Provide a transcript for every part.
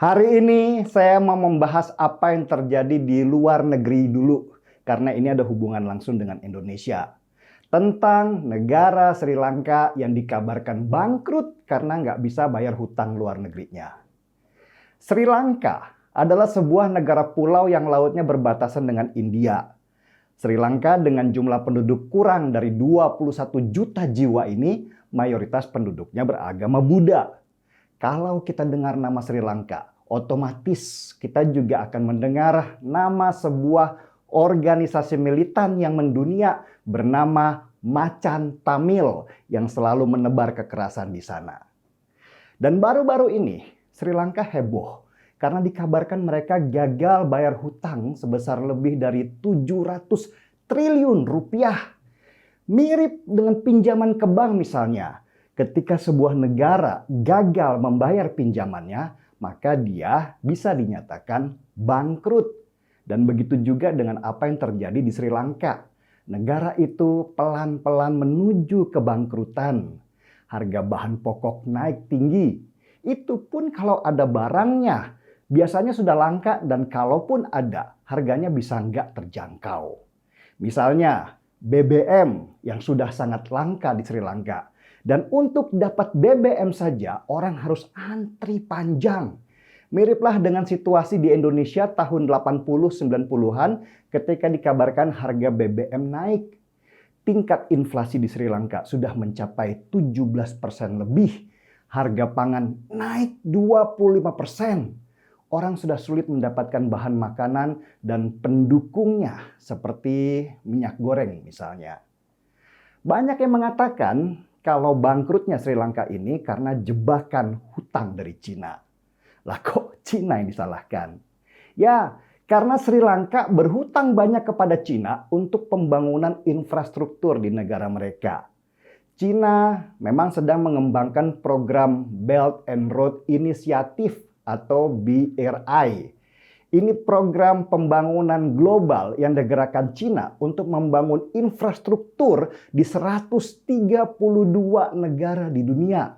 Hari ini saya mau membahas apa yang terjadi di luar negeri dulu, karena ini ada hubungan langsung dengan Indonesia. Tentang negara Sri Lanka yang dikabarkan bangkrut karena nggak bisa bayar hutang luar negerinya. Sri Lanka adalah sebuah negara pulau yang lautnya berbatasan dengan India. Sri Lanka dengan jumlah penduduk kurang dari 21 juta jiwa ini, mayoritas penduduknya beragama Buddha. Kalau kita dengar nama Sri Lanka, otomatis kita juga akan mendengar nama sebuah organisasi militan yang mendunia bernama Macan Tamil yang selalu menebar kekerasan di sana. Dan baru-baru ini Sri Lanka heboh karena dikabarkan mereka gagal bayar hutang sebesar lebih dari 700 triliun rupiah. Mirip dengan pinjaman ke bank misalnya. Ketika sebuah negara gagal membayar pinjamannya, maka dia bisa dinyatakan bangkrut. Dan begitu juga dengan apa yang terjadi di Sri Lanka. Negara itu pelan-pelan menuju kebangkrutan. Harga bahan pokok naik tinggi. Itu pun kalau ada barangnya, biasanya sudah langka dan kalaupun ada, harganya bisa nggak terjangkau. Misalnya BBM yang sudah sangat langka di Sri Lanka. Dan untuk dapat BBM saja orang harus antri panjang. Miriplah dengan situasi di Indonesia tahun 80-90-an ketika dikabarkan harga BBM naik. Tingkat inflasi di Sri Lanka sudah mencapai 17% lebih. Harga pangan naik 25%. Orang sudah sulit mendapatkan bahan makanan dan pendukungnya seperti minyak goreng misalnya. Banyak yang mengatakan kalau bangkrutnya Sri Lanka ini karena jebakan hutang dari Cina. Lah kok Cina yang disalahkan? Ya, karena Sri Lanka berhutang banyak kepada Cina untuk pembangunan infrastruktur di negara mereka. Cina memang sedang mengembangkan program Belt and Road Initiative atau BRI. Ini program pembangunan global yang digerakkan Cina untuk membangun infrastruktur di 132 negara di dunia.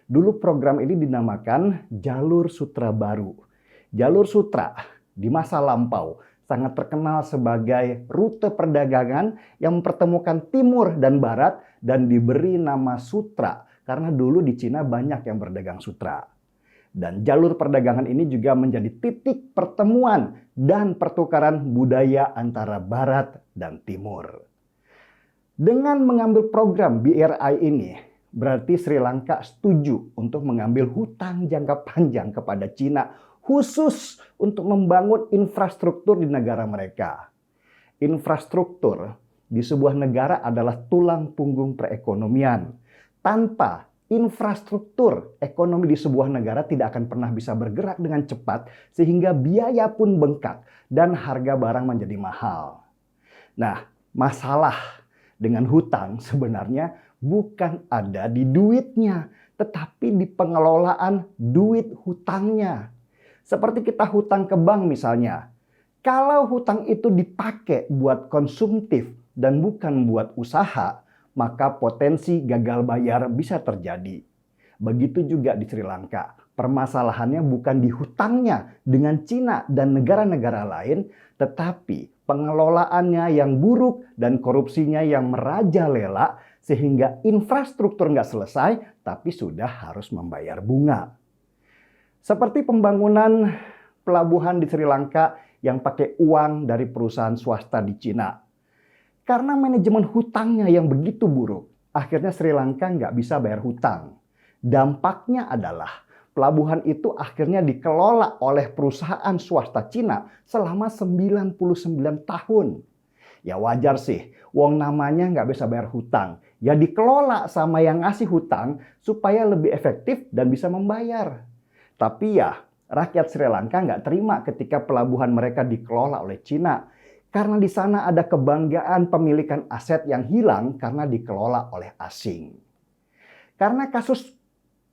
Dulu program ini dinamakan Jalur Sutra Baru. Jalur Sutra di masa lampau sangat terkenal sebagai rute perdagangan yang mempertemukan timur dan barat dan diberi nama sutra karena dulu di Cina banyak yang berdagang sutra. Dan jalur perdagangan ini juga menjadi titik pertemuan dan pertukaran budaya antara barat dan timur. Dengan mengambil program BRI ini, berarti Sri Lanka setuju untuk mengambil hutang jangka panjang kepada Cina khusus untuk membangun infrastruktur di negara mereka. Infrastruktur di sebuah negara adalah tulang punggung perekonomian. Tanpa infrastruktur ekonomi di sebuah negara tidak akan pernah bisa bergerak dengan cepat sehingga biaya pun bengkak dan harga barang menjadi mahal. Nah, masalah dengan hutang sebenarnya bukan ada di duitnya, tetapi di pengelolaan duit hutangnya. Seperti kita hutang ke bank misalnya. Kalau hutang itu dipakai buat konsumtif dan bukan buat usaha, maka potensi gagal bayar bisa terjadi. Begitu juga di Sri Lanka. Permasalahannya bukan di hutangnya dengan Cina dan negara-negara lain, tetapi pengelolaannya yang buruk dan korupsinya yang merajalela sehingga infrastruktur nggak selesai tapi sudah harus membayar bunga. Seperti pembangunan pelabuhan di Sri Lanka yang pakai uang dari perusahaan swasta di Cina. Karena manajemen hutangnya yang begitu buruk, akhirnya Sri Lanka nggak bisa bayar hutang. Dampaknya adalah pelabuhan itu akhirnya dikelola oleh perusahaan swasta Cina selama 99 tahun. Ya wajar sih, wong namanya nggak bisa bayar hutang. Ya dikelola sama yang ngasih hutang supaya lebih efektif dan bisa membayar. Tapi ya, rakyat Sri Lanka nggak terima ketika pelabuhan mereka dikelola oleh Cina. Karena di sana ada kebanggaan pemilikan aset yang hilang karena dikelola oleh asing. Karena kasus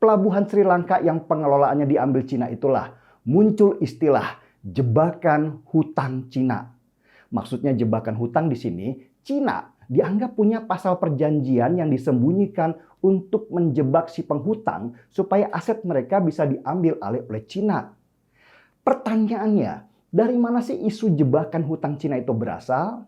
pelabuhan Sri Lanka yang pengelolaannya diambil Cina itulah muncul istilah jebakan hutang Cina. Maksudnya jebakan hutang di sini, Cina dianggap punya pasal perjanjian yang disembunyikan untuk menjebak si penghutang supaya aset mereka bisa diambil alih oleh Cina. Pertanyaannya, dari mana sih isu jebakan hutang Cina itu berasal?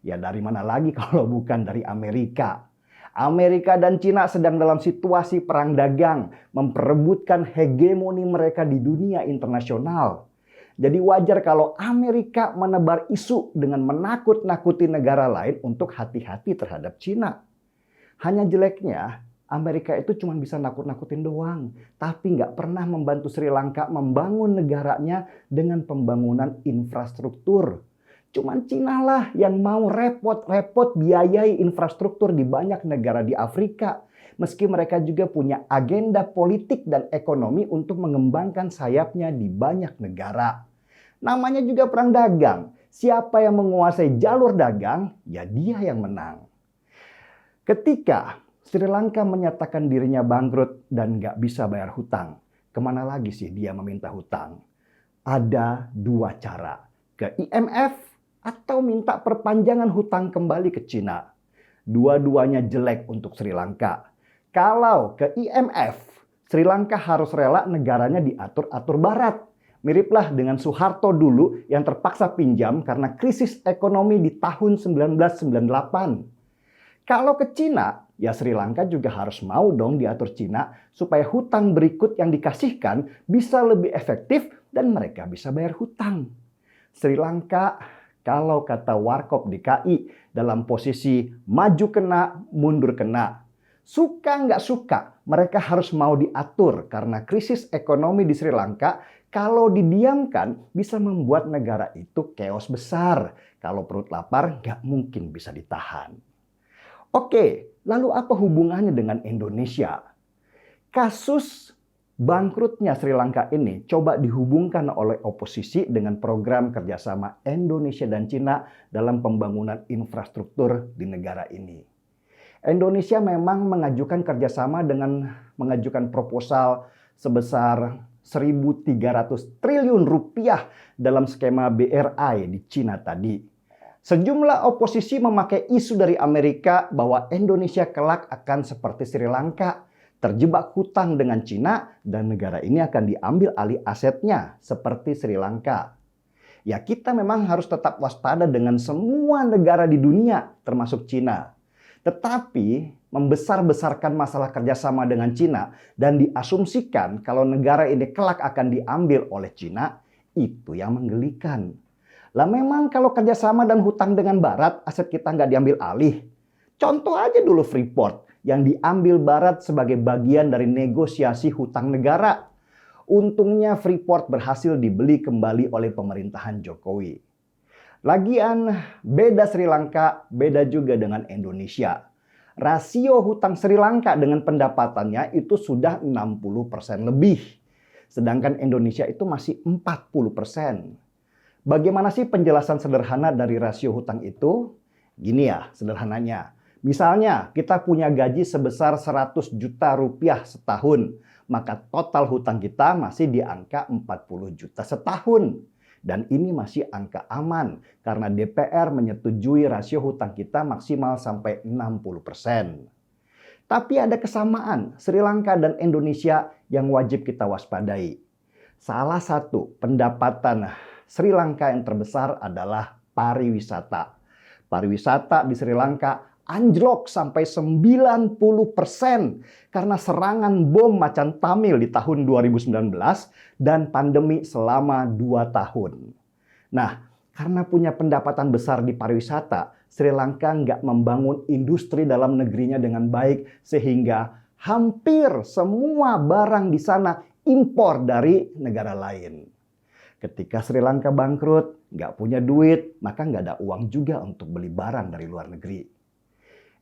Ya dari mana lagi kalau bukan dari Amerika. Amerika dan Cina sedang dalam situasi perang dagang, memperebutkan hegemoni mereka di dunia internasional. Jadi wajar kalau Amerika menebar isu dengan menakut-nakuti negara lain untuk hati-hati terhadap Cina. Hanya jeleknya, Amerika itu cuma bisa nakut-nakutin doang, tapi nggak pernah membantu Sri Lanka membangun negaranya dengan pembangunan infrastruktur. Cuman Cina lah yang mau repot-repot biayai infrastruktur di banyak negara di Afrika. Meski mereka juga punya agenda politik dan ekonomi untuk mengembangkan sayapnya di banyak negara. Namanya juga perang dagang. Siapa yang menguasai jalur dagang, ya dia yang menang. Ketika Sri Lanka menyatakan dirinya bangkrut dan nggak bisa bayar hutang, kemana lagi sih dia meminta hutang? Ada dua cara, ke IMF atau minta perpanjangan hutang kembali ke Cina. Dua-duanya jelek untuk Sri Lanka. Kalau ke IMF, Sri Lanka harus rela negaranya diatur-atur Barat. Miriplah dengan Soeharto dulu yang terpaksa pinjam karena krisis ekonomi di tahun 1998. Kalau ke Cina, ya Sri Lanka juga harus mau dong diatur Cina supaya hutang berikut yang dikasihkan bisa lebih efektif dan mereka bisa bayar hutang. Sri Lanka, kalau kata Warkop DKI, dalam posisi maju kena, mundur kena. Suka nggak suka, mereka harus mau diatur karena krisis ekonomi di Sri Lanka kalau didiamkan bisa membuat negara itu chaos besar. Kalau perut lapar nggak mungkin bisa ditahan. Oke, lalu apa hubungannya dengan Indonesia? Kasus bangkrutnya Sri Lanka ini coba dihubungkan oleh oposisi dengan program kerjasama Indonesia dan Cina dalam pembangunan infrastruktur di negara ini. Indonesia memang mengajukan kerjasama dengan mengajukan proposal sebesar 1.300 triliun rupiah dalam skema BRI di Cina tadi. Sejumlah oposisi memakai isu dari Amerika bahwa Indonesia kelak akan seperti Sri Lanka, terjebak hutang dengan Cina dan negara ini akan diambil alih asetnya seperti Sri Lanka. Ya kita memang harus tetap waspada dengan semua negara di dunia termasuk Cina. Tetapi membesar-besarkan masalah kerjasama dengan Cina dan diasumsikan kalau negara ini kelak akan diambil oleh Cina, itu yang menggelikan. Lah memang kalau kerjasama dan hutang dengan Barat, aset kita nggak diambil alih. Contoh aja dulu Freeport yang diambil Barat sebagai bagian dari negosiasi hutang negara. Untungnya Freeport berhasil dibeli kembali oleh pemerintahan Jokowi. Lagian beda Sri Lanka, beda juga dengan Indonesia. Rasio hutang Sri Lanka dengan pendapatannya itu sudah 60% lebih. Sedangkan Indonesia itu masih 40%. Bagaimana sih penjelasan sederhana dari rasio hutang itu? Gini ya sederhananya. Misalnya kita punya gaji sebesar 100 juta rupiah setahun. Maka total hutang kita masih di angka 40 juta setahun. Dan ini masih angka aman karena DPR menyetujui rasio hutang kita maksimal sampai 60%. Tapi ada kesamaan Sri Lanka dan Indonesia yang wajib kita waspadai. Salah satu pendapatan Sri Lanka yang terbesar adalah pariwisata. Pariwisata di Sri Lanka anjlok sampai 90% karena serangan bom macan Tamil di tahun 2019 dan pandemi selama 2 tahun. Nah, karena punya pendapatan besar di pariwisata, Sri Lanka nggak membangun industri dalam negerinya dengan baik sehingga hampir semua barang di sana impor dari negara lain. Ketika Sri Lanka bangkrut, nggak punya duit, maka nggak ada uang juga untuk beli barang dari luar negeri.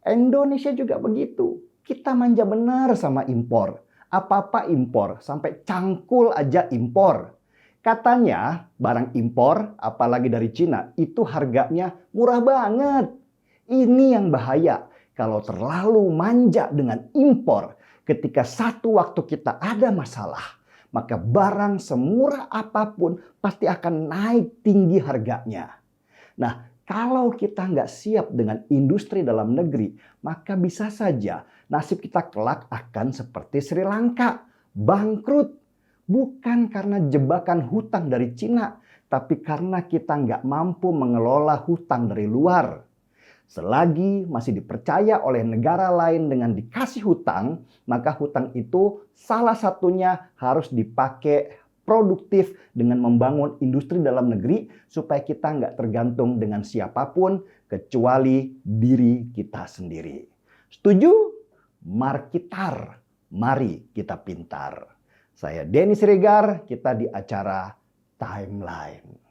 Indonesia juga begitu. Kita manja benar sama impor. Apa-apa impor, sampai cangkul aja impor. Katanya barang impor, apalagi dari Cina, itu harganya murah banget. Ini yang bahaya. Kalau terlalu manja dengan impor, ketika satu waktu kita ada masalah, maka barang semurah apapun pasti akan naik tinggi harganya. Nah, kalau kita nggak siap dengan industri dalam negeri, maka bisa saja nasib kita kelak akan seperti Sri Lanka, bangkrut. Bukan karena jebakan hutang dari Cina, tapi karena kita nggak mampu mengelola hutang dari luar. Selagi masih dipercaya oleh negara lain dengan dikasih hutang, maka hutang itu salah satunya harus dipakai produktif dengan membangun industri dalam negeri supaya kita nggak tergantung dengan siapapun kecuali diri kita sendiri. Setuju? Markitar, mari kita pintar. Saya Denny Siregar, kita di acara Timeline.